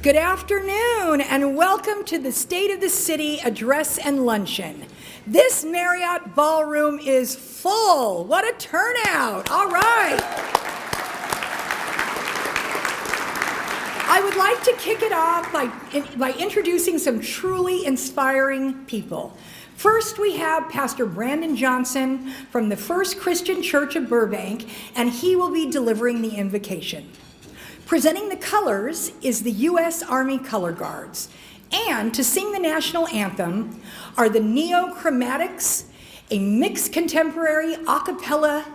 Good afternoon and welcome to the State of the City Address and Luncheon. This Marriott ballroom is full. What a turnout. All right. I would like to kick it off by introducing some truly inspiring people. First, we have Pastor Brandon Johnson from the First Christian Church of Burbank, and he will be delivering the invocation. Presenting the colors is the U.S. Army Color Guards. And to sing the national anthem are the Neo-Chromatics, a mixed contemporary a cappella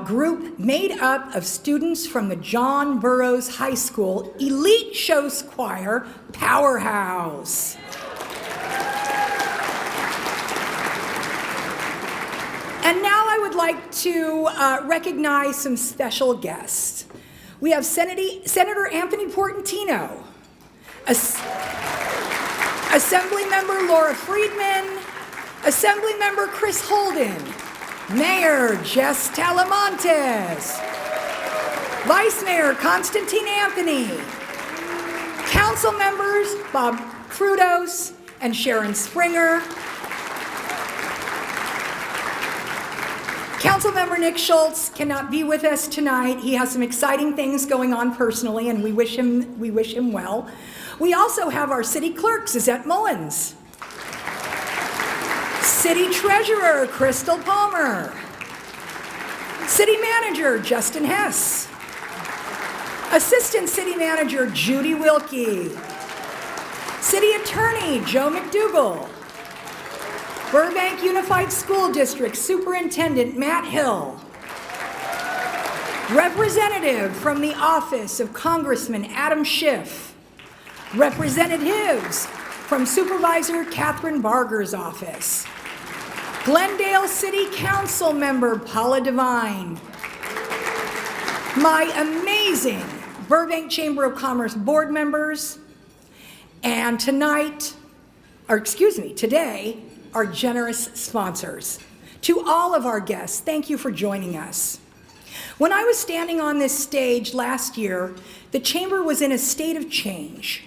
group made up of students from the John Burroughs High School Elite Shows Choir Powerhouse. And now I would like to recognize some special guests. We have Senator Anthony Portantino, Assemblymember Laura Friedman, Assemblymember Chris Holden, Mayor Jess Talamontes, Vice Mayor Constantine Anthony, Council members Bob Crudos and Sharon Springer, Councilmember Nick Schultz cannot be with us tonight. He has some exciting things going on personally, and we wish him well. We also have our city clerk, Suzette Mullins, city treasurer, Crystal Palmer, city manager, Justin Hess, assistant city manager, Judy Wilkie, city attorney, Joe McDougall, Burbank Unified School District Superintendent Matt Hill, representative from the office of Congressman Adam Schiff, representatives from Supervisor Catherine Barger's office, Glendale City Council member Paula Devine, my amazing Burbank Chamber of Commerce board members, and today, our generous sponsors. To all of our guests, thank you for joining us. When I was standing on this stage last year, the Chamber was in a state of change.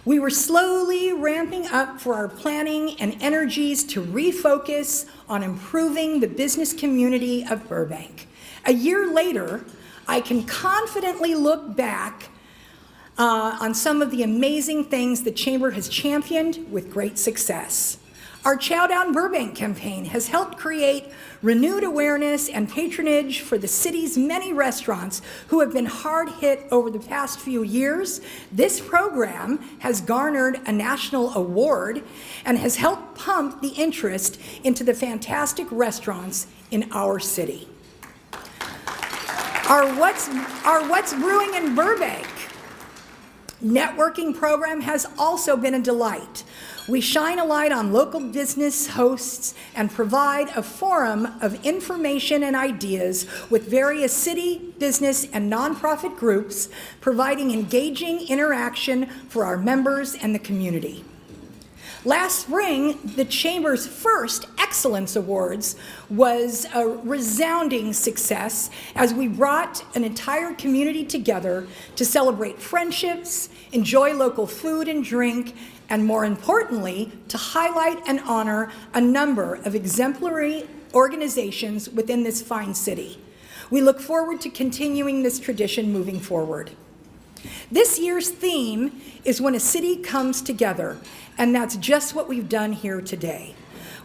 We were slowly ramping up for our planning and energies to refocus on improving the business community of Burbank. A year later, I can confidently look back on some of the amazing things the Chamber has championed with great success. Our Chow Down Burbank campaign has helped create renewed awareness and patronage for the city's many restaurants who have been hard hit over the past few years. This program has garnered a national award and has helped pump the interest into the fantastic restaurants in our city. Our What's Brewing in Burbank networking program has also been a delight. We shine a light on local business hosts and provide a forum of information and ideas with various city, business, and nonprofit groups, providing engaging interaction for our members and the community. Last spring, the Chamber's first Excellence Awards was a resounding success as we brought an entire community together to celebrate friendships, enjoy local food and drink, and more importantly, to highlight and honor a number of exemplary organizations within this fine city. We look forward to continuing this tradition moving forward. This year's theme is When a City Comes Together, and that's just what we've done here today.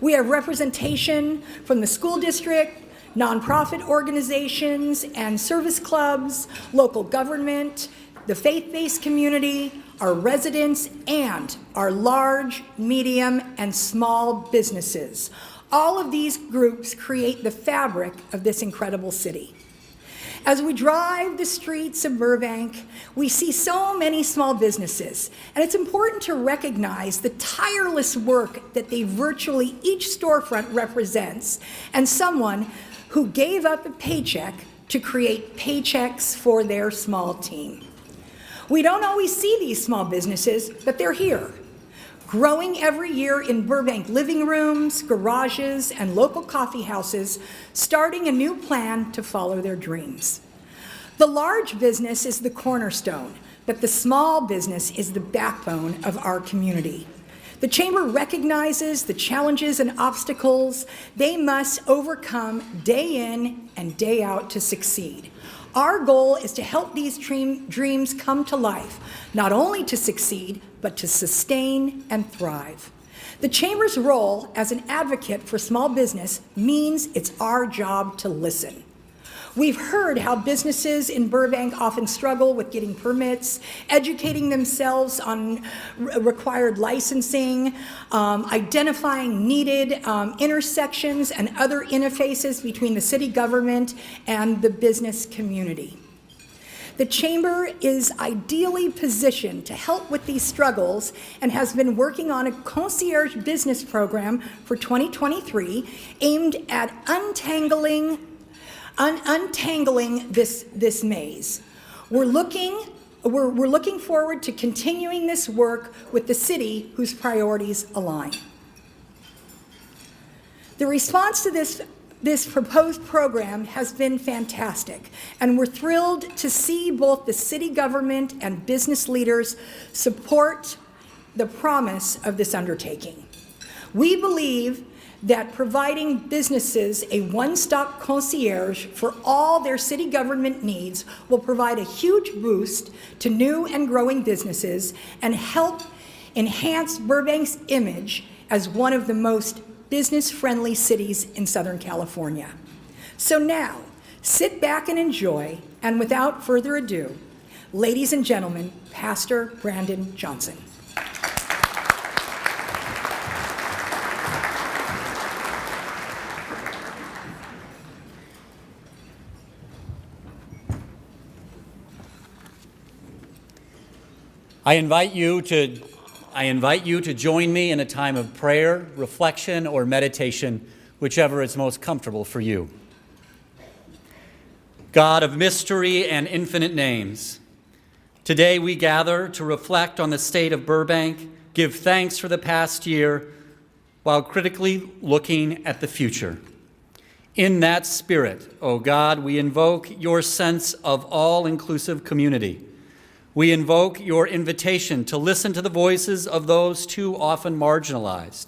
We have representation from the school district, nonprofit organizations and service clubs, local government, the faith-based community, our residents, and our large, medium, and small businesses. All of these groups create the fabric of this incredible city. As we drive the streets of Burbank, we see so many small businesses, and it's important to recognize the tireless work that virtually each storefront represents, and someone who gave up a paycheck to create paychecks for their small team. We don't always see these small businesses, but they're here, growing every year in Burbank living rooms, garages, and local coffee houses, starting a new plan to follow their dreams. The large business is the cornerstone, that the small business is the backbone of our community. The Chamber recognizes the challenges and obstacles they must overcome day in and day out to succeed. Our goal is to help these dreams come to life, not only to succeed, but to sustain and thrive. The Chamber's role as an advocate for small business means it's our job to listen. We've heard how businesses in Burbank often struggle with getting permits, educating themselves on required licensing, identifying needed intersections and other interfaces between the city government and the business community. The Chamber is ideally positioned to help with these struggles and has been working on a concierge business program for 2023 aimed at untangling this maze. We're looking forward to continuing this work with the city whose priorities align. The response to this proposed program has been fantastic, and we're thrilled to see both the city government and business leaders support the promise of this undertaking. We believe that providing businesses a one-stop concierge for all their city government needs will provide a huge boost to new and growing businesses and help enhance Burbank's image as one of the most business-friendly cities in Southern California. So now, sit back and enjoy, and without further ado, ladies and gentlemen, Pastor Brandon Johnson. I invite you to join me in a time of prayer, reflection, or meditation, whichever is most comfortable for you. God of mystery and infinite names, today we gather to reflect on the state of Burbank, give thanks for the past year, while critically looking at the future. In that spirit, O God, we invoke your sense of all-inclusive community. We invoke your invitation to listen to the voices of those too often marginalized.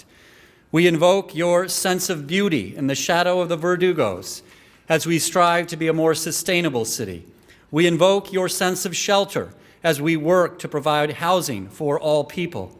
We invoke your sense of beauty in the shadow of the Verdugos as we strive to be a more sustainable city. We invoke your sense of shelter as we work to provide housing for all people.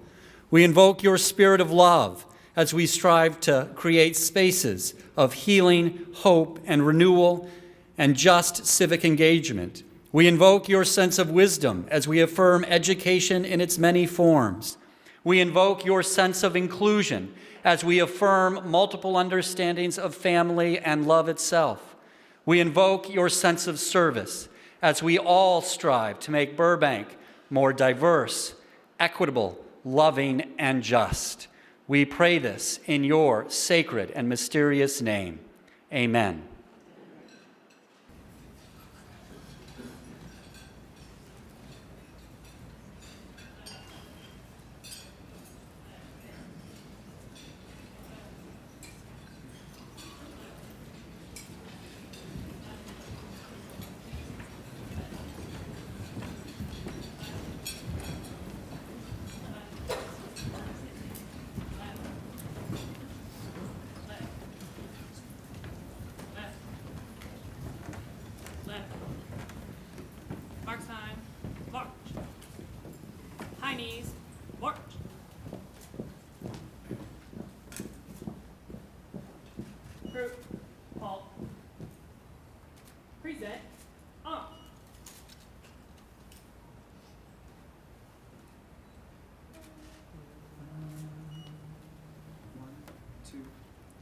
We invoke your spirit of love as we strive to create spaces of healing, hope, and renewal, and just civic engagement. We invoke your sense of wisdom as we affirm education in its many forms. We invoke your sense of inclusion as we affirm multiple understandings of family and love itself. We invoke your sense of service as we all strive to make Burbank more diverse, equitable, loving, and just. We pray this in your sacred and mysterious name. Amen. Mark time, march. High knees, march. Group, halt. Present, on. 1, 2,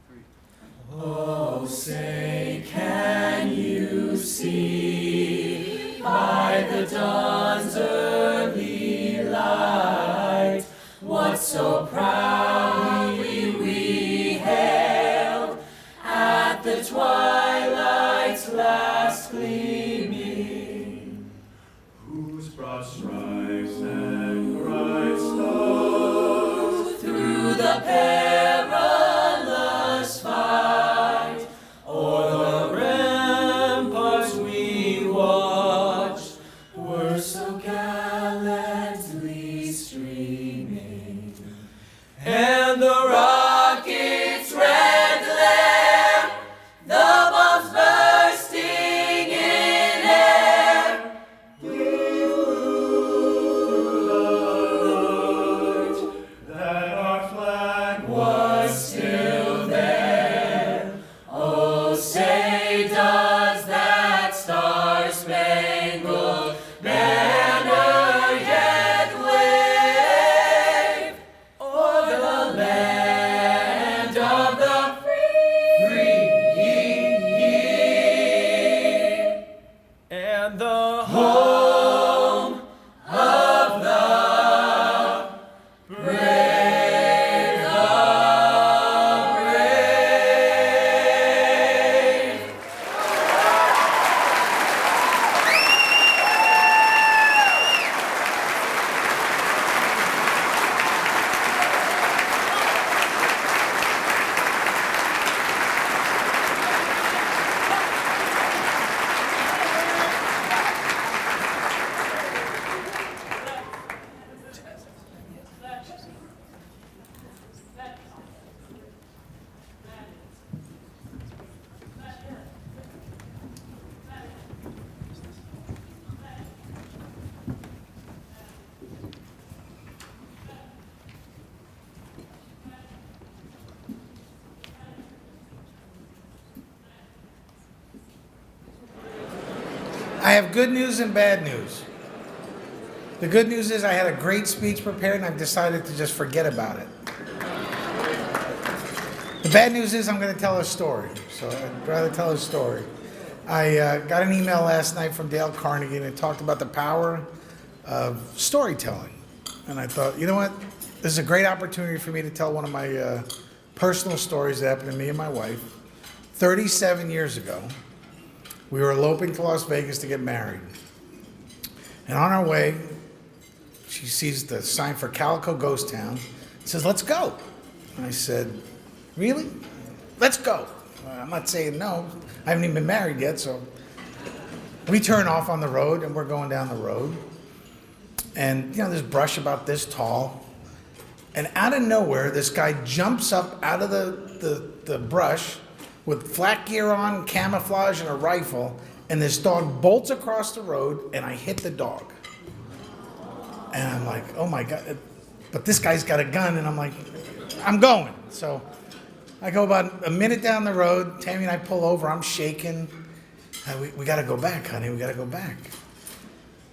3. Oh, say, can you see by the dawn's early light what so proudly we hailed at the twilight's last gleaming, whose broad stripes and bright stars through the perilous fight o'er the ramparts we watched were so gallant. I have good news and bad news. The good news is I had a great speech prepared and I've decided to just forget about it. The bad news is I'm going to tell a story, so I'd rather tell a story. I got an email last night from Dale Carnegie and it talked about the power of storytelling. And I thought, you know what? This is a great opportunity for me to tell one of my personal stories that happened to me and my wife. 37 years ago, we were eloping to Las Vegas to get married. And on our way, she sees the sign for Calico Ghost Town. It says, let's go. And I said, really? Let's go. I'm not saying no. I haven't even been married yet, so. We turn off on the road, and we're going down the road. And, you know, there's brush about this tall. And out of nowhere, this guy jumps up out of the brush with flat gear on, camouflage, and a rifle. And this dog bolts across the road, and I hit the dog. And I'm like, oh my God. But this guy's got a gun, and I'm like, I'm going. So I go about a minute down the road. Tammy and I pull over. I'm shaking. We got to go back, honey. We got to go back.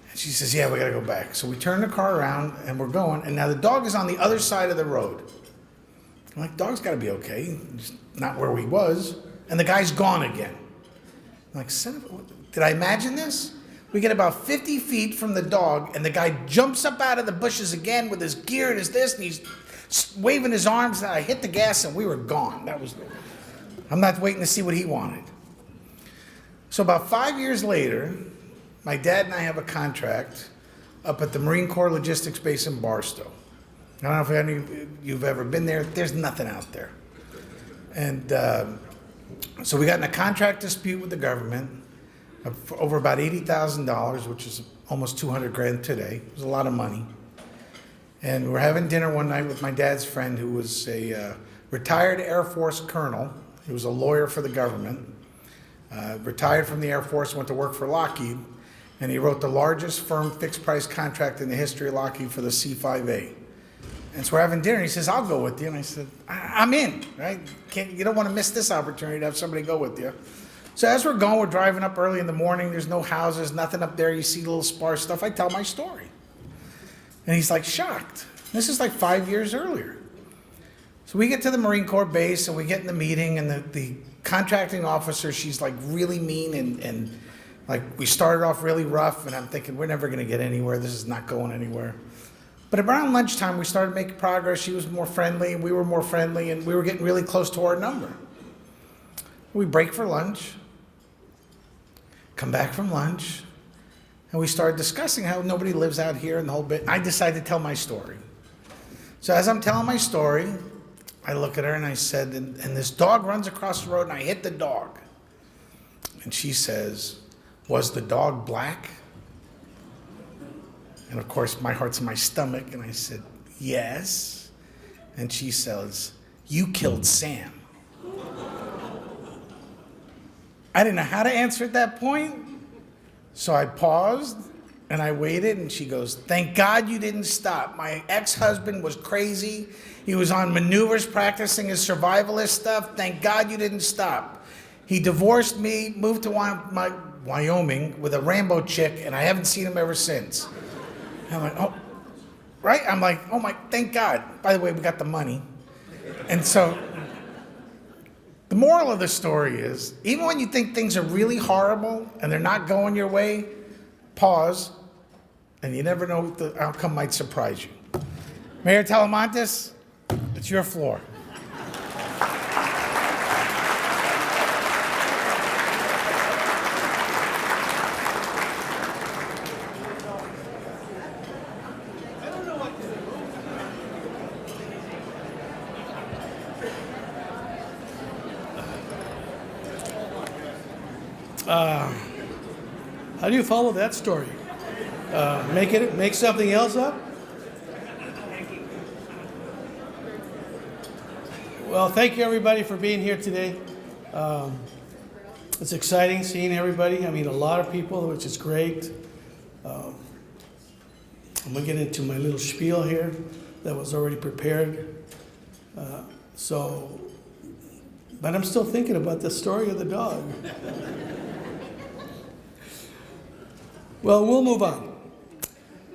And she says, yeah, we got to go back. So we turn the car around, and we're going. And now the dog is on the other side of the road. I'm like, dog's got to be okay. Just not where he was. And the guy's gone again. I'm like, did I imagine this? We get about 50 feet from the dog, and the guy jumps up out of the bushes again with his gear and his this, and he's waving his arms, and I hit the gas, and we were gone. I'm not waiting to see what he wanted. So about 5 years later, my dad and I have a contract up at the Marine Corps Logistics Base in Barstow. I don't know if any of you've ever been there. There's nothing out there. And so we got in a contract dispute with the government for over about $80,000, which is almost $200,000 today. It was a lot of money. And we're having dinner one night with my dad's friend, who was a retired Air Force colonel. He was a lawyer for the government. Retired from the Air Force, went to work for Lockheed, and he wrote the largest firm fixed price contract in the history of Lockheed for the C-5A. And so we're having dinner, and he says, I'll go with you. And I said, I'm in, right? You don't want to miss this opportunity to have somebody go with you. So as we're going, we're driving up early in the morning. There's no houses, nothing up there. You see little sparse stuff. I tell my story. And he's like shocked. This is like 5 years earlier. So we get to the Marine Corps base, and we get in the meeting, and the contracting officer, she's like really mean, and like we started off really rough, and I'm thinking, we're never going to get anywhere. This is not going anywhere. But around lunchtime, we started making progress. She was more friendly, and we were more friendly, and we were getting really close to our number. We break for lunch, come back from lunch, and we started discussing how nobody lives out here and the whole bit. I decided to tell my story. So as I'm telling my story, I look at her and I said, and this dog runs across the road and I hit the dog. And she says, was the dog black? And of course, my heart's in my stomach, and I said, yes. And she says, you killed Sam. I didn't know how to answer at that point, so I paused, and I waited, and she goes, thank God you didn't stop. My ex-husband was crazy. He was on maneuvers practicing his survivalist stuff. Thank God you didn't stop. He divorced me, moved to Wyoming with a Rambo chick, and I haven't seen him ever since. I'm like, oh, right? I'm like, oh my, thank God. By the way, we got the money. And so the moral of the story is, even when you think things are really horrible and they're not going your way, pause, and you never know what the outcome might surprise you. Mayor Talamantes, it's your floor. How do you follow that story? Make something else up? Well, thank you everybody for being here today. It's exciting seeing everybody. I mean, a lot of people, which is great. I'm gonna get into my little spiel here that was already prepared. But I'm still thinking about the story of the dog. Well, we'll move on.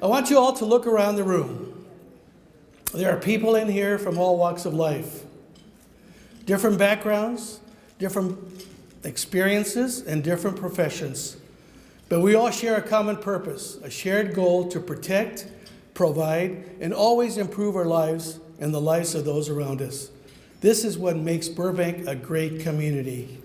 I want you all to look around the room. There are people in here from all walks of life, different backgrounds, different experiences, and different professions. But we all share a common purpose, a shared goal to protect, provide, and always improve our lives and the lives of those around us. This is what makes Burbank a great community.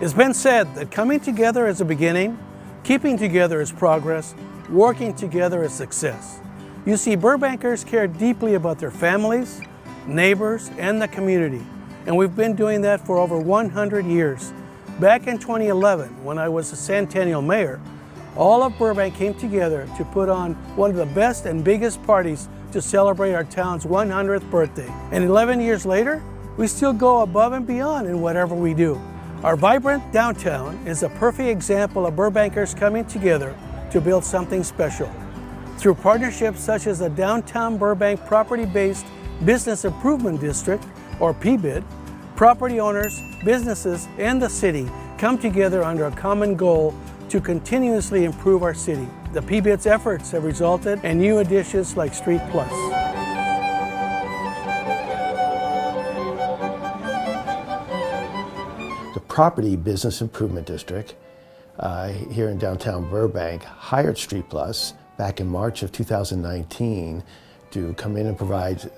It's been said that coming together is a beginning, keeping together is progress, working together is success. You see, Burbankers care deeply about their families, neighbors, and the community, and we've been doing that for over 100 years. Back in 2011, when I was the Centennial Mayor, all of Burbank came together to put on one of the best and biggest parties to celebrate our town's 100th birthday. And 11 years later, we still go above and beyond in whatever we do. Our vibrant downtown is a perfect example of Burbankers coming together to build something special. Through partnerships such as the Downtown Burbank Property-Based Business Improvement District, or PBID, property owners, businesses, and the city come together under a common goal to continuously improve our city. The PBID's efforts have resulted in new additions like Street Plus. Property Business Improvement District here in downtown Burbank hired Street Plus back in March of 2019 to come in and provide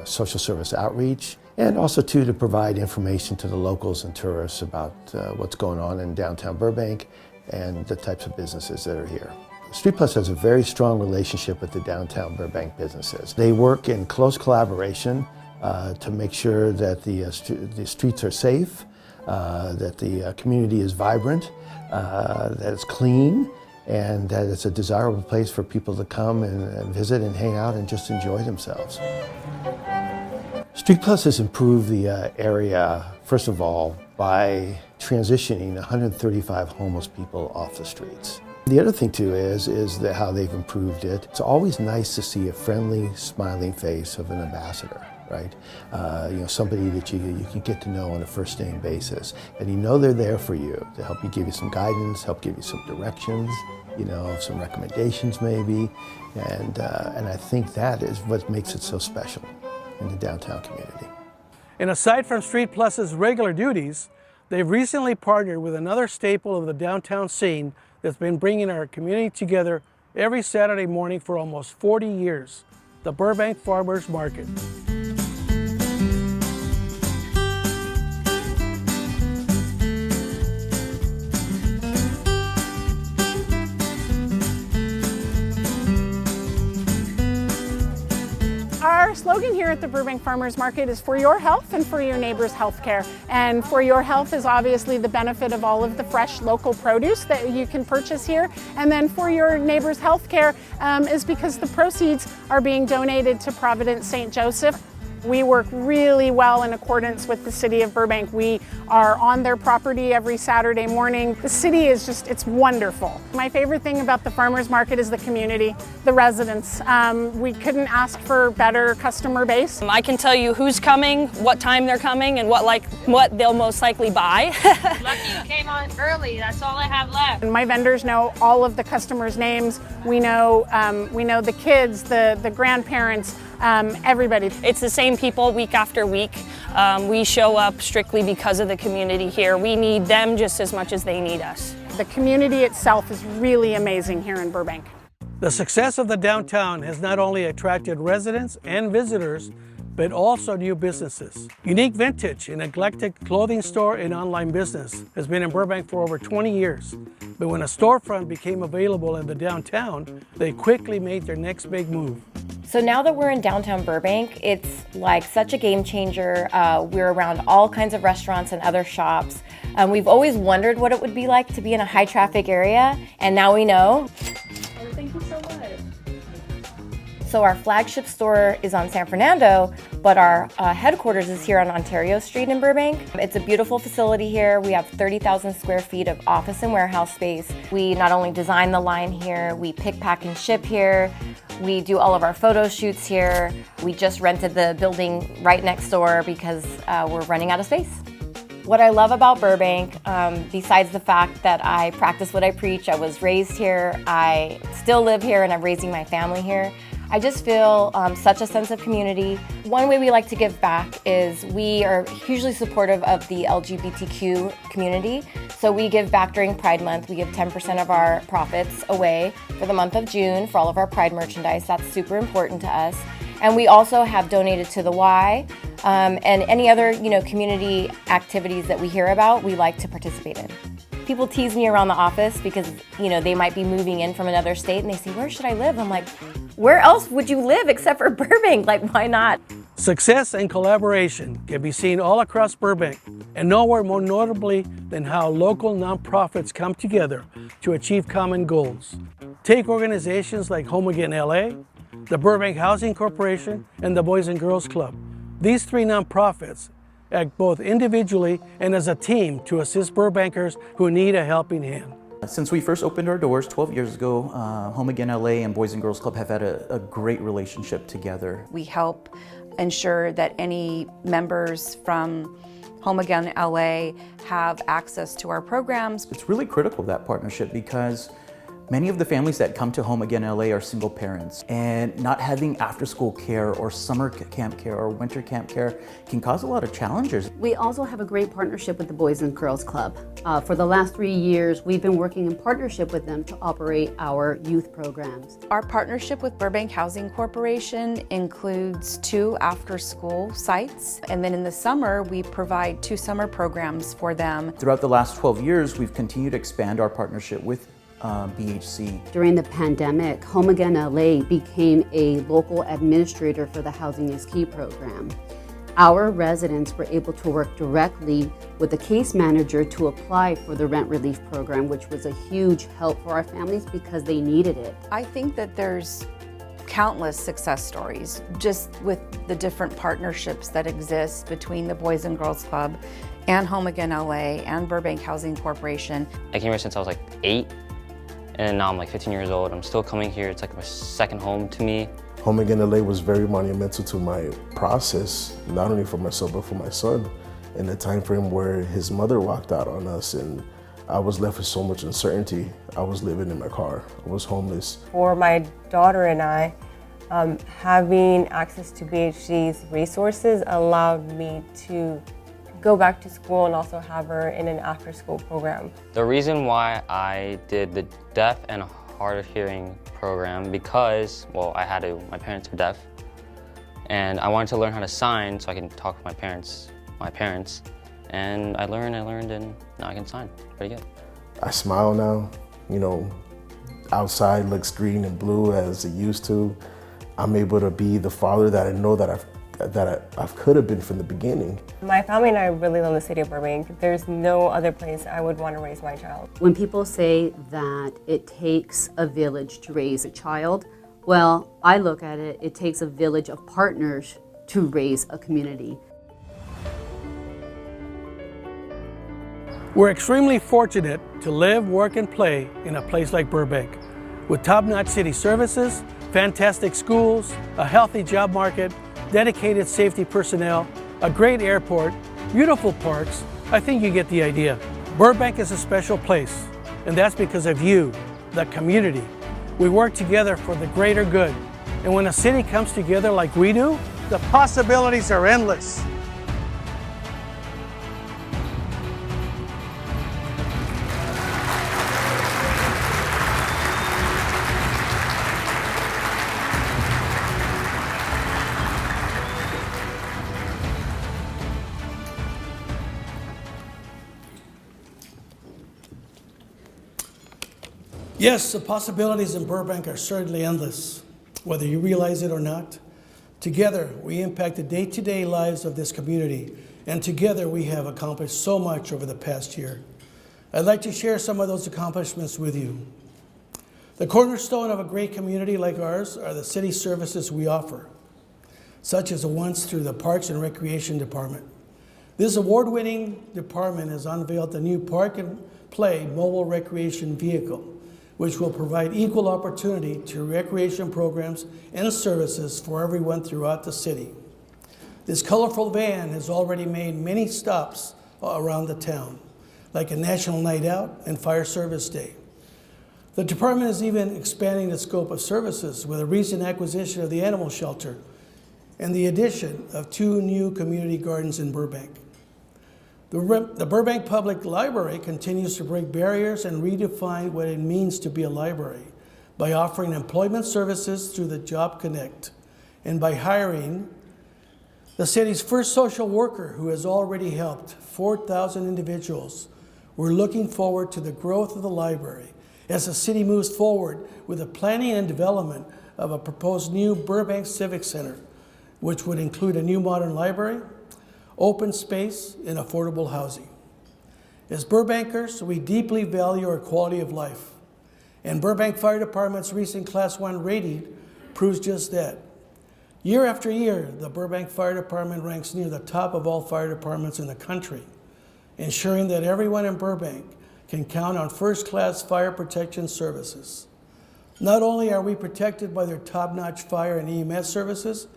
social service outreach, and also to provide information to the locals and tourists about what's going on in downtown Burbank and the types of businesses that are here. Street Plus has a very strong relationship with the downtown Burbank businesses. They work in close collaboration to make sure that the streets are safe, that the community is vibrant, that it's clean, and that it's a desirable place for people to come and visit and hang out and just enjoy themselves. Street Plus has improved the area, first of all, by transitioning 135 homeless people off the streets. The other thing too is how they've improved it. It's always nice to see a friendly, smiling face of an ambassador. Right? Somebody that you can get to know on a first name basis. And you know they're there for you to help you, give you some guidance, help give you some directions, some recommendations maybe. And I think that is what makes it so special in the downtown community. And aside from Street Plus's regular duties, they've recently partnered with another staple of the downtown scene that's been bringing our community together every Saturday morning for almost 40 years, the Burbank Farmers Market. Our slogan here at the Burbank Farmers Market is for your health and for your neighbor's health care. And for your health is obviously the benefit of all of the fresh local produce that you can purchase here. And then for your neighbor's health care is because the proceeds are being donated to Providence St. Joseph. We work really well in accordance with the City of Burbank. We are on their property every Saturday morning. The city is it's wonderful. My favorite thing about the farmers market is the community, the residents. We couldn't ask for better customer base. I can tell you who's coming, what time they're coming, and what they'll most likely buy. Lucky you came on early. That's all I have left. And my vendors know all of the customers' names. We know the kids, the grandparents, everybody. It's the same people week after week. We show up strictly because of the community here. We need them just as much as they need us. The community itself is really amazing here in Burbank. The success of the downtown has not only attracted residents and visitors, but also new businesses. Unique Vintage, an eclectic clothing store and online business, has been in Burbank for over 20 years. But when a storefront became available in the downtown, they quickly made their next big move. So now that we're in downtown Burbank, it's like such a game changer. We're around all kinds of restaurants and other shops. We've always wondered what it would be like to be in a high traffic area, and now we know. Oh, thank you so much. So our flagship store is on San Fernando, but our headquarters is here on Ontario Street in Burbank. It's a beautiful facility here. We have 30,000 square feet of office and warehouse space. We not only design the line here, we pick, pack, and ship here. We do all of our photo shoots here. We just rented the building right next door because we're running out of space. What I love about Burbank, besides the fact that I practice what I preach, I was raised here, I still live here, and I'm raising my family here. I just feel such a sense of community. One way we like to give back is we are hugely supportive of the LGBTQ community. So we give back during Pride Month. We give 10% of our profits away for the month of June for all of our Pride merchandise. That's super important to us. And we also have donated to the Y and any other community activities that we hear about, we like to participate in. People tease me around the office because they might be moving in from another state and they say, where should I live? I'm like, where else would you live except for Burbank? Like, why not? Success and collaboration can be seen all across Burbank, and nowhere more notably than how local nonprofits come together to achieve common goals. Take organizations like Home Again LA, the Burbank Housing Corporation, and the Boys and Girls Club. These three nonprofits act both individually and as a team to assist Burbankers who need a helping hand. Since we first opened our doors 12 years ago, Home Again LA and Boys and Girls Club have had a great relationship together. We help ensure that any members from Home Again LA have access to our programs. It's really critical, that partnership, because many of the families that come to Home Again LA are single parents, and not having after-school care or summer camp care or winter camp care can cause a lot of challenges. We also have a great partnership with the Boys and Girls Club. For the last 3 years, we've been working in partnership with them to operate our youth programs. Our partnership with Burbank Housing Corporation includes 2 after-school sites, and then in the summer, we provide 2 summer programs for them. Throughout the last 12 years, we've continued to expand our partnership with BHC. During the pandemic, Home Again LA became a local administrator for the Housing is Key program. Our residents were able to work directly with the case manager to apply for the rent relief program, which was a huge help for our families because they needed it. I think that there's countless success stories just with the different partnerships that exist between the Boys and Girls Club and Home Again LA and Burbank Housing Corporation. I came here since I was like 8. And now I'm like 15 years old. I'm still coming here. It's like my second home to me. Home Again LA was very monumental to my process, not only for myself, but for my son. In the time frame where his mother walked out on us and I was left with so much uncertainty. I was living in my car. I was homeless. For my daughter and I, having access to BHC's resources allowed me to go back to school and also have her in an after-school program. The reason why I did the deaf and hard of hearing program because, well, my parents are deaf, and I wanted to learn how to sign so I can talk with my parents, and I learned, and now I can sign pretty good. I smile now, outside looks green and blue as it used to. I'm able to be the father that I know that I could have been from the beginning. My family and I really love the city of Burbank. There's no other place I would want to raise my child. When people say that it takes a village to raise a child, well, I look at it, it takes a village of partners to raise a community. We're extremely fortunate to live, work, and play in a place like Burbank. With top-notch city services, fantastic schools, a healthy job market, dedicated safety personnel, a great airport, beautiful parks, I think you get the idea. Burbank is a special place, and that's because of you, the community. We work together for the greater good. And when a city comes together like we do, the possibilities are endless. Yes, the possibilities in Burbank are certainly endless, whether you realize it or not. Together, we impact the day-to-day lives of this community, and together we have accomplished so much over the past year. I'd like to share some of those accomplishments with you. The cornerstone of a great community like ours are the city services we offer, such as the ones through the Parks and Recreation Department. This award-winning department has unveiled the new Park and Play mobile recreation vehicle, which will provide equal opportunity to recreation programs and services for everyone throughout the city. This colorful van has already made many stops around the town, like a National Night Out and Fire Service Day. The department is even expanding the scope of services with a recent acquisition of the animal shelter and the addition of 2 new community gardens in Burbank. The Burbank Public Library continues to break barriers and redefine what it means to be a library by offering employment services through the Job Connect and by hiring the city's first social worker who has already helped 4,000 individuals. We're looking forward to the growth of the library as the city moves forward with the planning and development of a proposed new Burbank Civic Center, which would include a new modern library, open space, and affordable housing. As Burbankers, we deeply value our quality of life, and Burbank Fire Department's recent Class 1 rating proves just that. Year after year, the Burbank Fire Department ranks near the top of all fire departments in the country, ensuring that everyone in Burbank can count on first-class fire protection services. Not only are we protected by their top-notch fire and EMS services,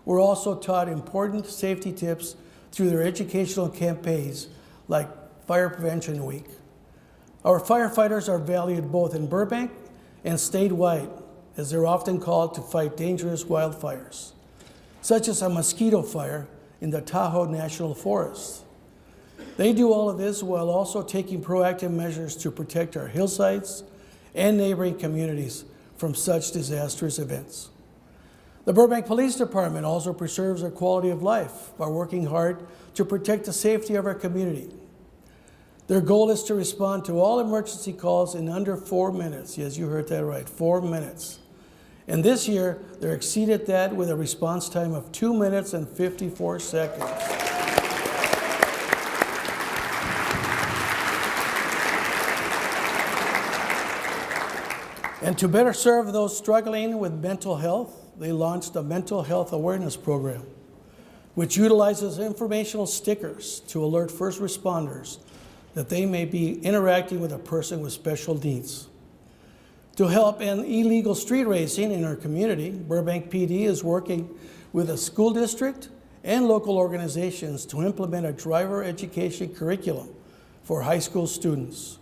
we're also taught important safety tips through their educational campaigns like Fire Prevention Week. Our firefighters are valued both in Burbank and statewide, as they're often called to fight dangerous wildfires, such as a mosquito fire in the Tahoe National Forest. They do all of this while also taking proactive measures to protect our hillsides and neighboring communities from such disastrous events. The Burbank Police Department also preserves our quality of life by working hard to protect the safety of our community. Their goal is to respond to all emergency calls in under 4 minutes. Yes, you heard that right, 4 minutes. And this year, they exceeded that with a response time of 2 minutes and 54 seconds. And to better serve those struggling with mental health, they launched a mental health awareness program, which utilizes informational stickers to alert first responders that they may be interacting with a person with special needs. To help end illegal street racing in our community, Burbank PD is working with a school district and local organizations to implement a driver education curriculum for high school students.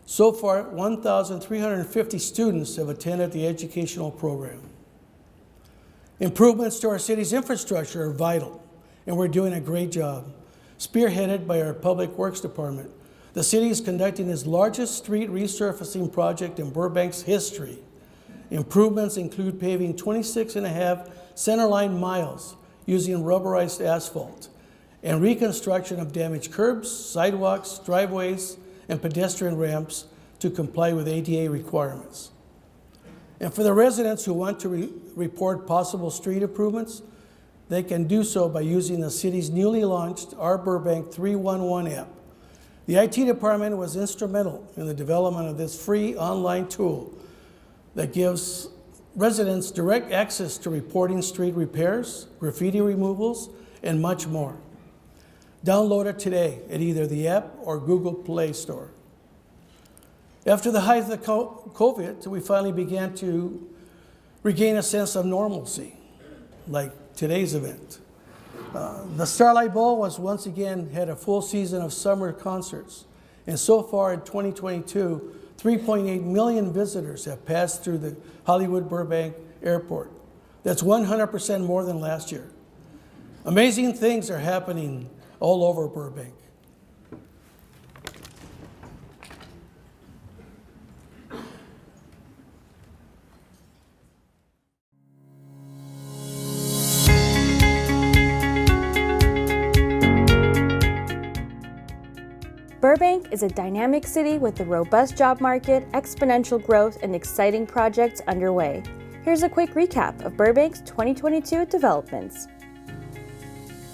So far, 1,350 students have attended the educational program. Improvements to our city's infrastructure are vital, and we're doing a great job. Spearheaded by our Public Works Department, the city is conducting its largest street resurfacing project in Burbank's history. Improvements include paving 26.5 centerline miles using rubberized asphalt, and reconstruction of damaged curbs, sidewalks, driveways, and pedestrian ramps to comply with ADA requirements. And for the residents who want to report possible street improvements, they can do so by using the city's newly launched Our Burbank 311 app. The IT department was instrumental in the development of this free online tool that gives residents direct access to reporting street repairs, graffiti removals, and much more. Download it today at either the app or Google Play Store. After the height of the COVID, we finally began to regain a sense of normalcy, like today's event. The Starlight Bowl was once again had a full season of summer concerts, and so far in 2022, 3.8 million visitors have passed through the Hollywood Burbank Airport. That's 100% more than last year. Amazing things are happening all over Burbank. Burbank is a dynamic city with a robust job market, exponential growth, and exciting projects underway. Here's a quick recap of Burbank's 2022 developments.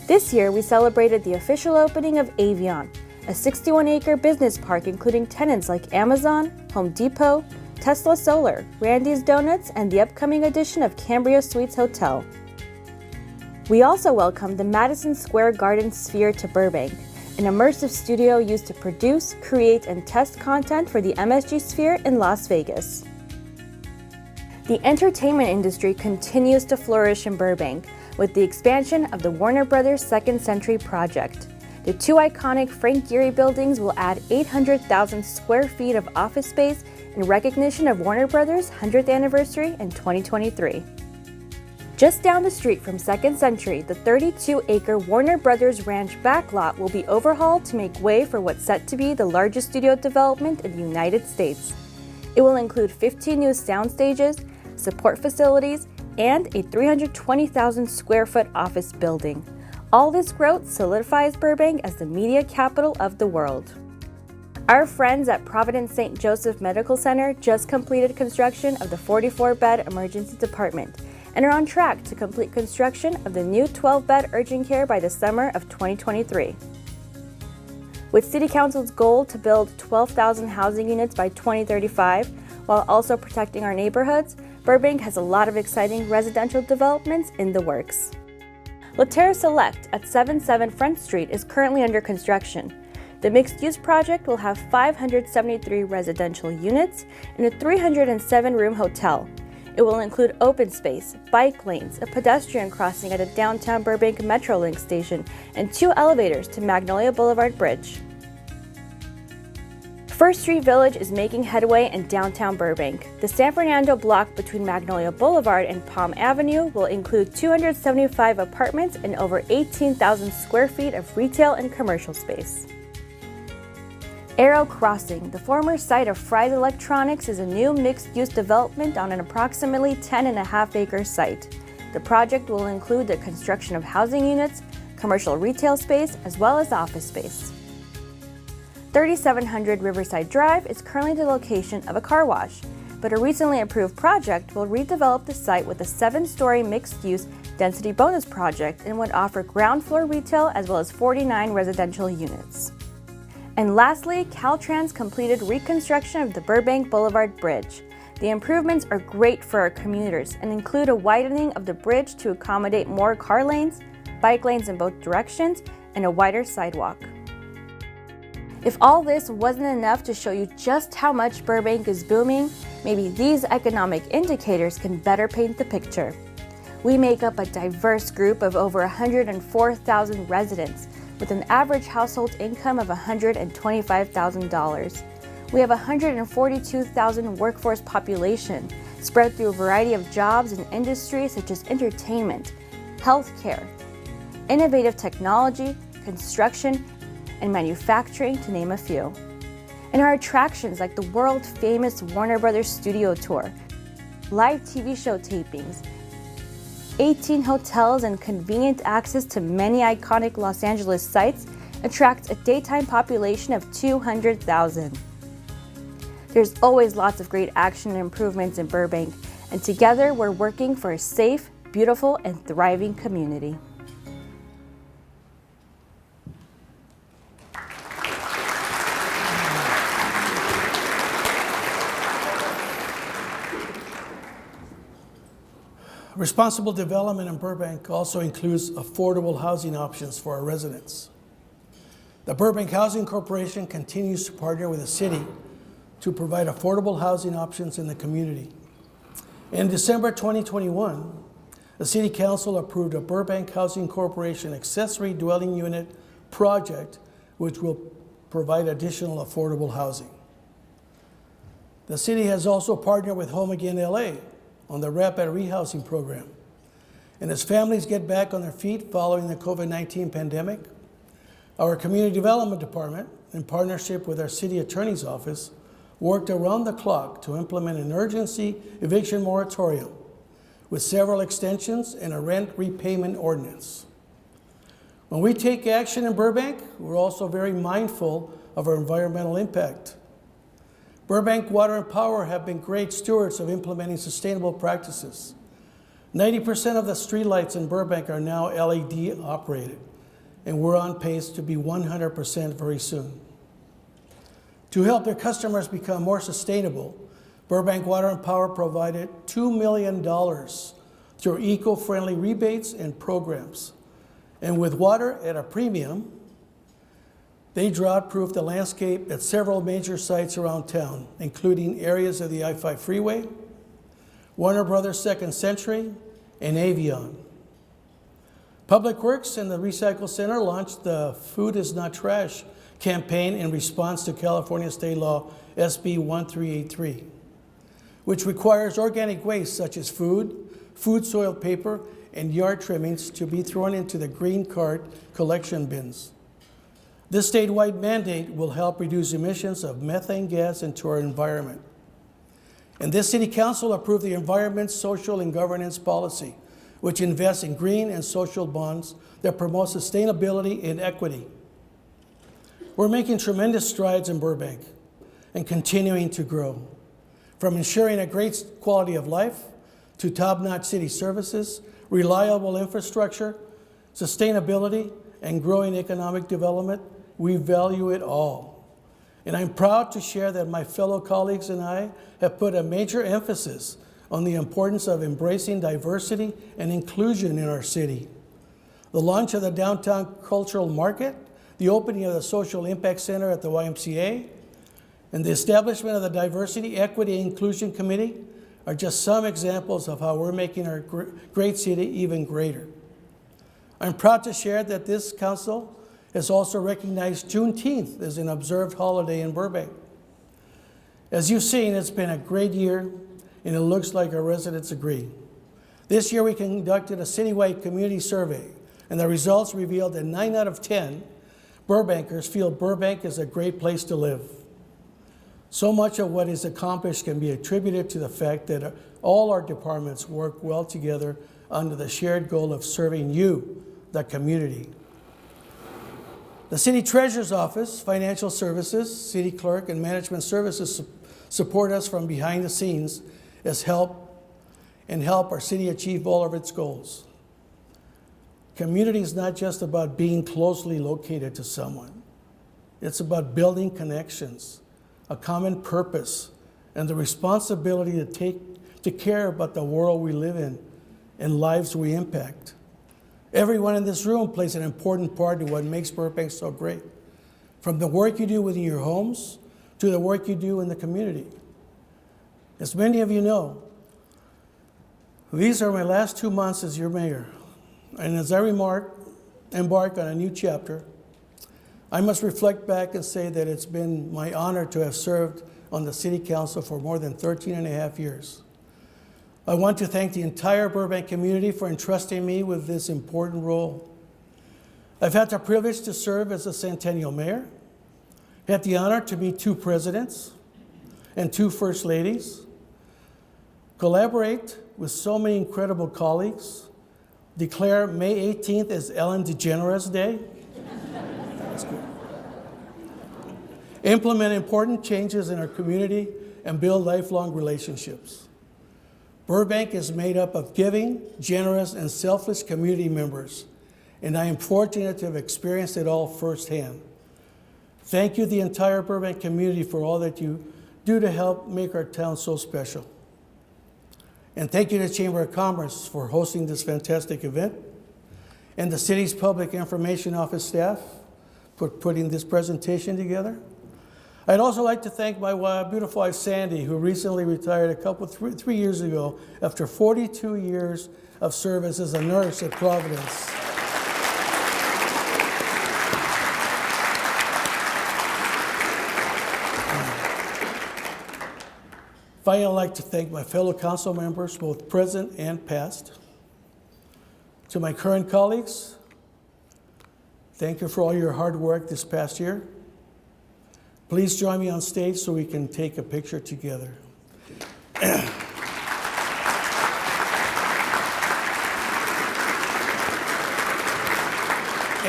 This year, we celebrated the official opening of Avion, a 61-acre business park including tenants like Amazon, Home Depot, Tesla Solar, Randy's Donuts, and the upcoming addition of Cambria Suites Hotel. We also welcomed the Madison Square Garden Sphere to Burbank, an immersive studio used to produce, create, and test content for the MSG Sphere in Las Vegas. The entertainment industry continues to flourish in Burbank with the expansion of the Warner Brothers Second Century project. The two iconic Frank Gehry buildings will add 800,000 square feet of office space in recognition of Warner Brothers' 100th anniversary in 2023. Just down the street from Second Century, the 32-acre Warner Brothers Ranch backlot will be overhauled to make way for what's set to be the largest studio development in the United States. It will include 15 new sound stages, support facilities, and a 320,000 square foot office building. All this growth solidifies Burbank as the media capital of the world. Our friends at Providence St. Joseph Medical Center just completed construction of the 44-bed emergency department and are on track to complete construction of the new 12-bed urgent care by the summer of 2023. With City Council's goal to build 12,000 housing units by 2035, while also protecting our neighborhoods, Burbank has a lot of exciting residential developments in the works. La Terra Select at 77 Front Street is currently under construction. The mixed-use project will have 573 residential units and a 307-room hotel. It will include open space, bike lanes, a pedestrian crossing at a downtown Burbank Metrolink station, and 2 elevators to Magnolia Boulevard Bridge. First Street Village is making headway in downtown Burbank. The San Fernando block between Magnolia Boulevard and Palm Avenue will include 275 apartments and over 18,000 square feet of retail and commercial space. Arrow Crossing, the former site of Fry's Electronics, is a new mixed-use development on an approximately 10.5-acre site. The project will include the construction of housing units, commercial retail space, as well as office space. 3700 Riverside Drive is currently the location of a car wash, but a recently approved project will redevelop the site with a 7-story mixed-use density bonus project and would offer ground floor retail as well as 49 residential units. And lastly, Caltrans completed reconstruction of the Burbank Boulevard Bridge. The improvements are great for our commuters and include a widening of the bridge to accommodate more car lanes, bike lanes in both directions, and a wider sidewalk. If all this wasn't enough to show you just how much Burbank is booming, maybe these economic indicators can better paint the picture. We make up a diverse group of over 104,000 residents, with an average household income of $125,000. We have a 142,000 workforce population spread through a variety of jobs and industries such as entertainment, healthcare, innovative technology, construction, and manufacturing, to name a few. And our attractions like the world-famous Warner Brothers Studio Tour, live TV show tapings, 18 hotels, and convenient access to many iconic Los Angeles sites attracts a daytime population of 200,000. There's always lots of great action and improvements in Burbank, and together we're working for a safe, beautiful, and thriving community. Responsible development in Burbank also includes affordable housing options for our residents. The Burbank Housing Corporation continues to partner with the city to provide affordable housing options in the community. In December 2021, the City Council approved a Burbank Housing Corporation accessory dwelling unit project which will provide additional affordable housing. The city has also partnered with Home Again LA on the rapid rehousing program. And as families get back on their feet following the COVID-19 pandemic, our Community Development Department, in partnership with our City Attorney's Office, worked around the clock to implement an emergency eviction moratorium with several extensions and a rent repayment ordinance. When we take action in Burbank, we're also very mindful of our environmental impact. Burbank Water and Power have been great stewards of implementing sustainable practices. 90% of the streetlights in Burbank are now LED operated, and we're on pace to be 100% very soon. To help their customers become more sustainable, Burbank Water and Power provided $2 million through eco-friendly rebates and programs. And with water at a premium, they drought-proofed the landscape at several major sites around town, including areas of the I-5 freeway, Warner Brothers Second Century, and Avion. Public Works and the Recycle Center launched the Food is Not Trash campaign in response to California State Law SB 1383, which requires organic waste such as food soil paper, and yard trimmings to be thrown into the green cart collection bins. This statewide mandate will help reduce emissions of methane gas into our environment. And this City Council approved the Environment, Social, and Governance Policy, which invests in green and social bonds that promote sustainability and equity. We're making tremendous strides in Burbank and continuing to grow. From ensuring a great quality of life to top-notch city services, reliable infrastructure, sustainability, and growing economic development, we value it all. And I'm proud to share that my fellow colleagues and I have put a major emphasis on the importance of embracing diversity and inclusion in our city. The launch of the Downtown Cultural Market, the opening of the Social Impact Center at the YMCA, and the establishment of the Diversity, Equity, and Inclusion Committee are just some examples of how we're making our great city even greater. I'm proud to share that this council has also recognized Juneteenth as an observed holiday in Burbank. As you've seen, it's been a great year, and it looks like our residents agree. This year we conducted a citywide community survey, and the results revealed that 9 out of 10 Burbankers feel Burbank is a great place to live. So much of what is accomplished can be attributed to the fact that all our departments work well together under the shared goal of serving you, the community. The City Treasurer's Office, Financial Services, City Clerk, and Management Services support us from behind the scenes as help our city achieve all of its goals. Community is not just about being closely located to someone. It's about building connections, a common purpose, and the responsibility to care about the world we live in and lives we impact. Everyone in this room plays an important part in what makes Burbank so great, from the work you do within your homes to the work you do in the community. As many of you know, these are my last 2 months as your mayor. And as I embark on a new chapter, I must reflect back and say that it's been my honor to have served on the City Council for more than 13 and a half years. I want to thank the entire Burbank community for entrusting me with this important role. I've had the privilege to serve as a Centennial Mayor, had the honor to meet 2 presidents and 2 first ladies, collaborate with so many incredible colleagues, declare May 18th as Ellen DeGeneres Day. That's good. Implement important changes in our community and build lifelong relationships. Burbank is made up of giving, generous, and selfless community members, and I am fortunate to have experienced it all firsthand. Thank you, the entire Burbank community, for all that you do to help make our town so special. And thank you to the Chamber of Commerce for hosting this fantastic event, and the city's Public Information Office staff for putting this presentation together. I'd also like to thank my beautiful wife, Sandy, who recently retired three years ago after 42 years of service as a nurse at Providence. Finally, I'd like to thank my fellow council members, both present and past. To my current colleagues, thank you for all your hard work this past year. Please join me on stage so we can take a picture together.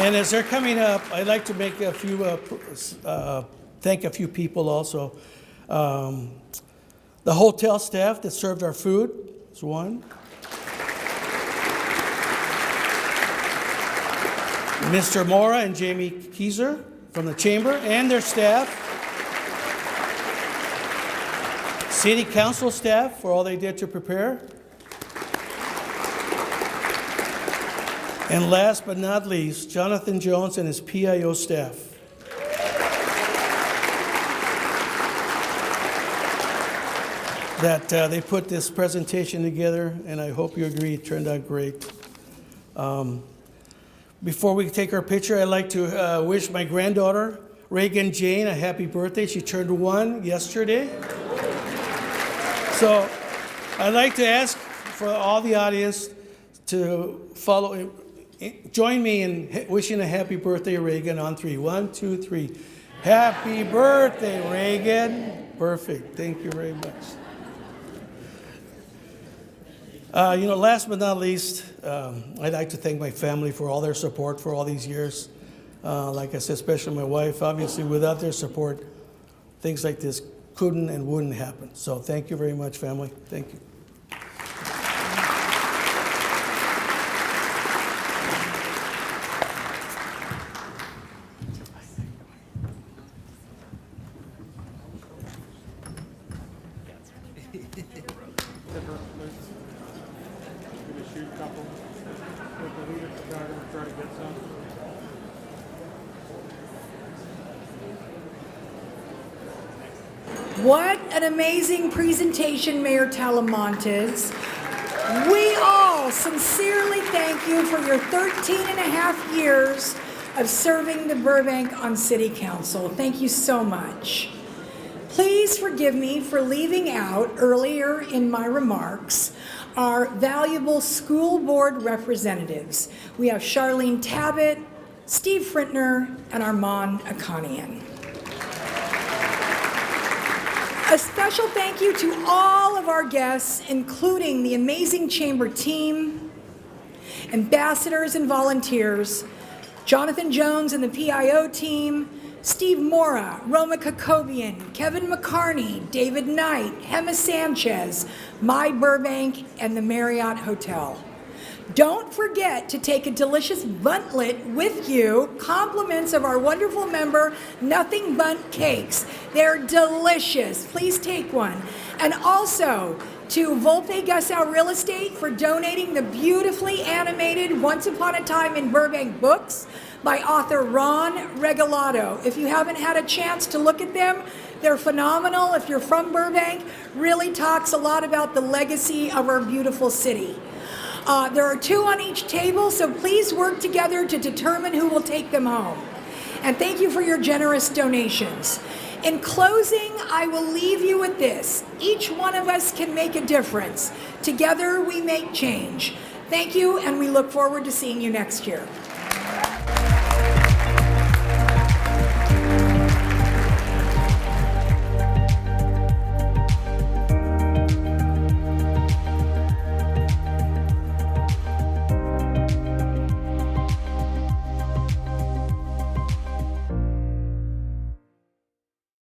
And as they're coming up, I'd like to make a few, thank a few people also. The hotel staff that served our food is one. Mr. Mora and Jamie Kieser from the chamber and their staff. City council staff for all they did to prepare. And last but not least, Jonathan Jones and his PIO staff. That they put this presentation together, and I hope you agree it turned out great. Before we take our picture, I'd like to wish my granddaughter, Reagan Jane, a happy birthday. She turned 1 yesterday. So I'd like to ask for all the audience to join me in wishing a happy birthday, Reagan, on 3. 1, 2, 3. Happy birthday, Reagan. Perfect. Thank you very much. Last but not least, I'd like to thank my family for all their support for all these years. Like I said, especially my wife. Obviously, without their support, things like this couldn't and wouldn't happen. So thank you very much, family. Thank you. What an amazing presentation, Mayor Talamontes. We all sincerely thank you for your 13 and a half years of serving the Burbank on City Council. Thank you so much. Please forgive me for leaving out earlier in my remarks our valuable school board representatives. We have Charlene Tabbitt, Steve Frintner, and Armand Akanian. A special thank you to all of our guests, including the amazing chamber team, ambassadors and volunteers, Jonathan Jones and the PIO team, Steve Mora, Roma Kakobian, Kevin McCarney, David Knight, Hema Sanchez, My Burbank, and the Marriott Hotel. Don't forget to take a delicious buntlet with you, compliments of our wonderful member, Nothing Bunt Cakes. They're delicious. Please take one. And also to Volpe Gasau Real Estate for donating the beautifully animated Once Upon a Time in Burbank books by author Ron Regalado. If you haven't had a chance to look at them, they're phenomenal. If you're from Burbank, really talks a lot about the legacy of our beautiful city. There are 2 on each table, so please work together to determine who will take them home. And thank you for your generous donations. In closing, I will leave you with this. Each one of us can make a difference. Together, we make change. Thank you, and we look forward to seeing you next year.